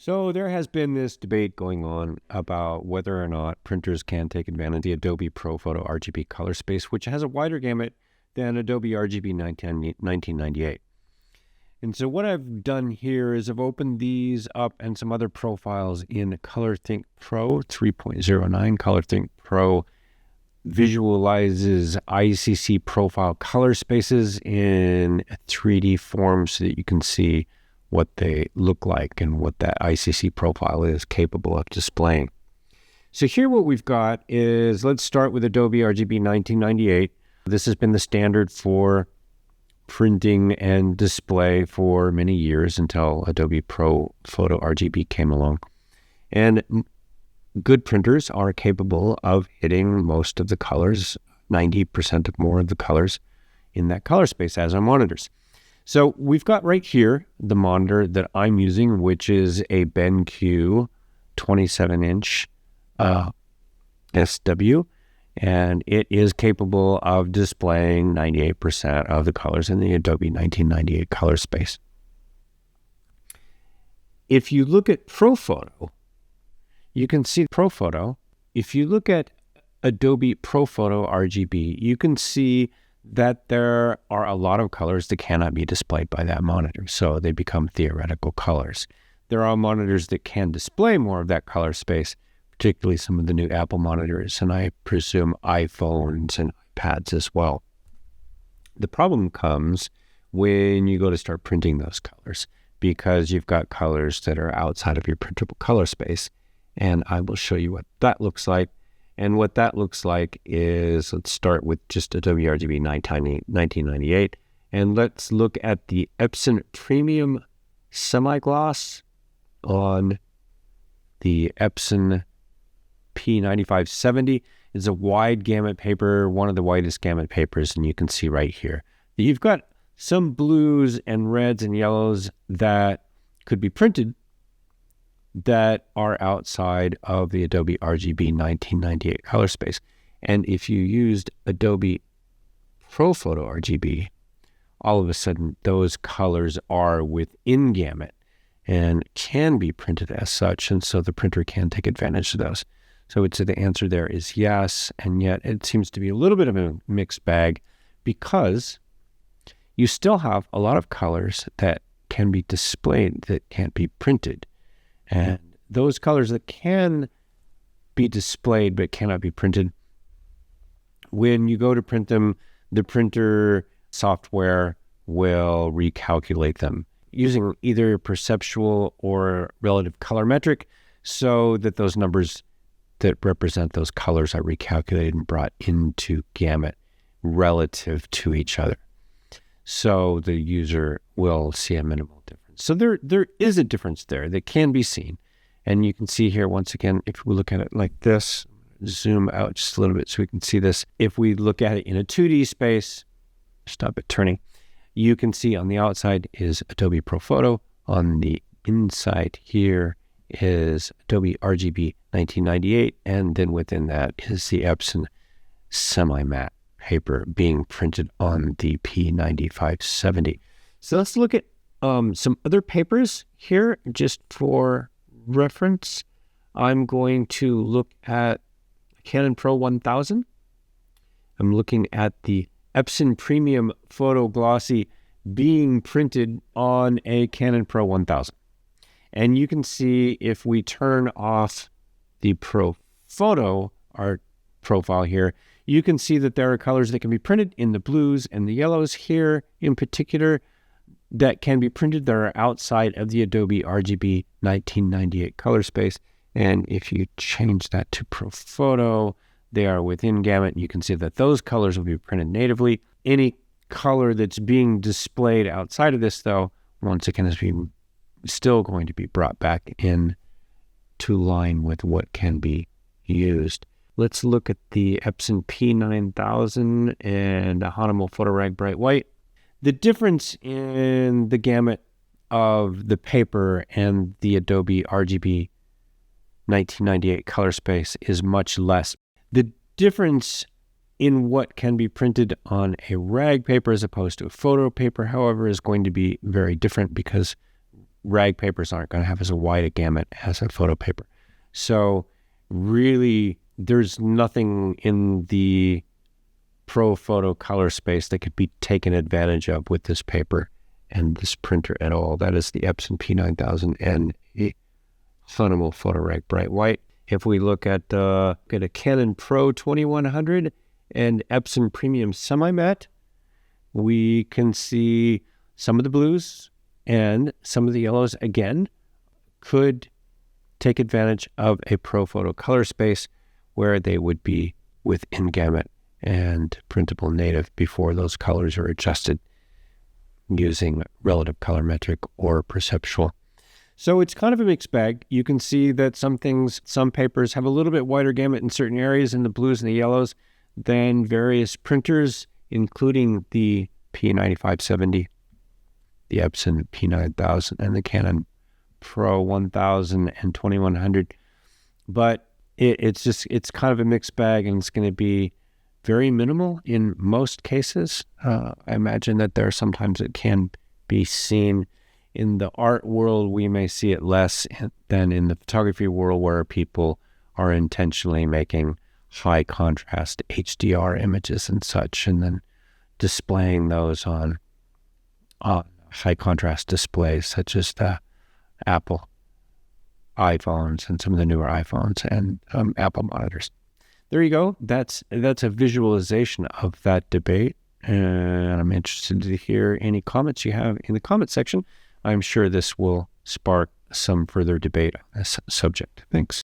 So there has been this debate going on about whether or not printers can take advantage of the Adobe Pro Photo RGB color space, which has a wider gamut than Adobe RGB 1998. And so what I've done here is I've opened these up and some other profiles in ColorThink Pro 3.09. ColorThink Pro visualizes ICC profile color spaces in 3D form so that you can see what they look like and what that ICC profile is capable of displaying. So here what we've got is, let's start with Adobe RGB 1998. This has been the standard for printing and display for many years until Adobe Pro Photo RGB came along. And good printers are capable of hitting most of the colors, 90% or more of the colors in that color space as on monitors. So we've got right here the monitor that I'm using, which is a BenQ 27-inch SW, and it is capable of displaying 98% of the colors in the Adobe 1998 color space. If you look at ProPhoto, you can see ProPhoto. If you look at Adobe ProPhoto RGB, you can see that there are a lot of colors that cannot be displayed by that monitor, so they become theoretical colors. There are monitors that can display more of that color space, particularly some of the new Apple monitors, and I presume iPhones and iPads as well. The problem comes when you go to start printing those colors, because you've got colors that are outside of your printable color space, and I will show you what that looks like. And what that looks like is, let's start with just Adobe RGB 1998, and let's look at the Epson Premium Semi-Gloss on the Epson P9570. It's a wide gamut paper, one of the widest gamut papers, and you can see right here that you've got some blues and reds and yellows that could be printed that are outside of the Adobe RGB 1998 color space. And if you used Adobe Pro Photo RGB, all of a sudden those colors are within gamut and can be printed as such, and so the printer can take advantage of those. So I would say the answer there is yes, and yet it seems to be a little bit of a mixed bag, because you still have a lot of colors that can be displayed that can't be printed. And those colors that can be displayed but cannot be printed, when you go to print them, the printer software will recalculate them using either perceptual or relative color metric, so that those numbers that represent those colors are recalculated and brought into gamut relative to each other. So the user will see a minimal difference. So there is a difference there that can be seen. And you can see here, once again, if we look at it like this, zoom out just a little bit so we can see this. If we look at it in a 2D space, stop it turning, you can see on the outside is Adobe Pro Photo. On the inside here is Adobe RGB 1998. And then within that is the Epson semi-matte paper being printed on the P9570. So let's look at some other papers here just for reference. I'm going to look at Canon Pro 1000. I'm looking at the Epson Premium Photo Glossy being printed on a Canon Pro 1000. And you can see if we turn off the Pro Photo art profile here, you can see that there are colors that can be printed in the blues and the yellows here in particular that can be printed that are outside of the Adobe RGB 1998 color space. And if you change that to Pro Photo, they are within gamut. You can see that those colors will be printed natively. Any color that's being displayed outside of this, though, once again, is still going to be brought back in to line with what can be used. Let's look at the Epson P9000 and a Hahnemann PhotoRag Bright White. The difference in the gamut of the paper and the Adobe RGB 1998 color space is much less. The difference in what can be printed on a rag paper as opposed to a photo paper, however, is going to be very different, because rag papers aren't going to have as wide a gamut as a photo paper. So really, there's nothing in the ProPhoto Color space that could be taken advantage of with this paper and this printer at all. That is the Epson P9000 and a Funimal PhotoRag Bright White. If we look at a Canon Pro 2100 and Epson Premium Semi-Matte, we can see some of the blues and some of the yellows again could take advantage of a ProPhoto Color space where they would be within gamut and printable native before those colors are adjusted using relative colorimetric or perceptual. So it's kind of a mixed bag. You can see that some papers have a little bit wider gamut in certain areas in the blues and the yellows than various printers, including the P9570, the Epson P9000, and the Canon Pro 1000 and 2100. But it's kind of a mixed bag, and it's going to be very minimal in most cases. I imagine that there are sometimes it can be seen. In the art world, we may see it less than in the photography world, where people are intentionally making high contrast HDR images and such, and then displaying those on high contrast displays, such as the Apple iPhones and some of the newer iPhones and Apple monitors. There you go. That's a visualization of that debate, and I'm interested to hear any comments you have in the comment section. I'm sure this will spark some further debate on this subject. Thanks.